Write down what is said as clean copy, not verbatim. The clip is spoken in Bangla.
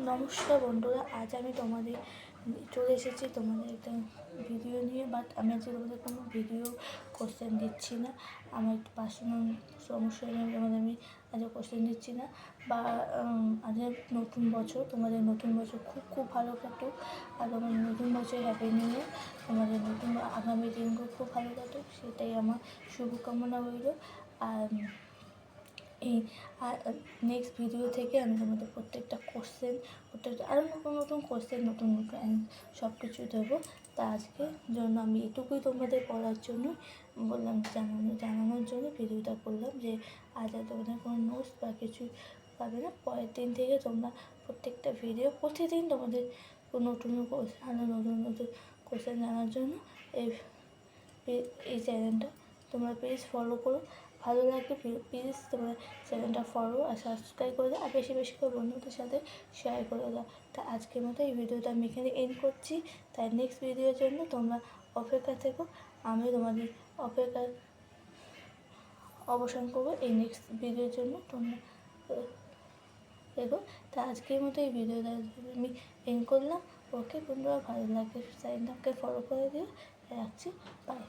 নমস্কার বন্ধুরা, আজ আমি তোমাদের চলে এসেছি তোমাদের একটা ভিডিও নিয়ে। বাট আমি আজকে তোমাদের কোনো ভিডিও কোশ্চেন দিচ্ছি না। আমার একটু পার্সোনাল সমস্যা তোমাদের আমি আজকে কোশ্চেন দিচ্ছি না। বা আজকে নতুন বছর, তোমাদের নতুন বছর খুব খুব ভালো কাটুক। আর তোমাদের নতুন বছর হ্যাপি নিউ ইয়ার। তোমাদের নতুন আগামী দিনগুলো খুব ভালো কাটুক, সেটাই আমার শুভকামনা রইল। আর নেক্সট ভিডিও থেকে আমি তোমাদের প্রত্যেকটা আরও নতুন নতুন কোশ্চেন, নতুন নতুন সব কিছু দেবো। তা আজকের জন্য আমি এটুকুই তোমাদের বলার জন্য বললাম, জানানোর জন্য ভিডিওটা করলাম যে আজ আর তোমাদের কোনো নোটস বা কিছু পাবে না। পরের দিন থেকে তোমরা প্রত্যেকটা ভিডিও প্রতিদিন তোমাদের নতুন নতুন কোশ্চেন জানার জন্য এই চ্যানেলটা তোমরা প্লিজ ফলো করো। ভালো লাগলে প্লিজ তোমরা চ্যানেলটা ফলো আর সাবস্ক্রাইব করে দাও, আর বেশি বেশি করে বন্ধুদের সাথে শেয়ার করে দাও। তা আজকের মতো এই ভিডিওটা আমি এখানে এন্ড করছি। তাই নেক্সট ভিডিওর জন্য তোমরা অপেক্ষা থেকো। আমি তোমাদের অপেক্ষার অবসান করবো এই নেক্সট ভিডিওর জন্য। তোমরা দেখো, তা আজকের মতো এই ভিডিওটা আমি এন্ড করলাম। ওকে বন্ধুরা, ভালো লাগে চ্যানেলটাকে ফলো করে দিও। রাখছি, বাই।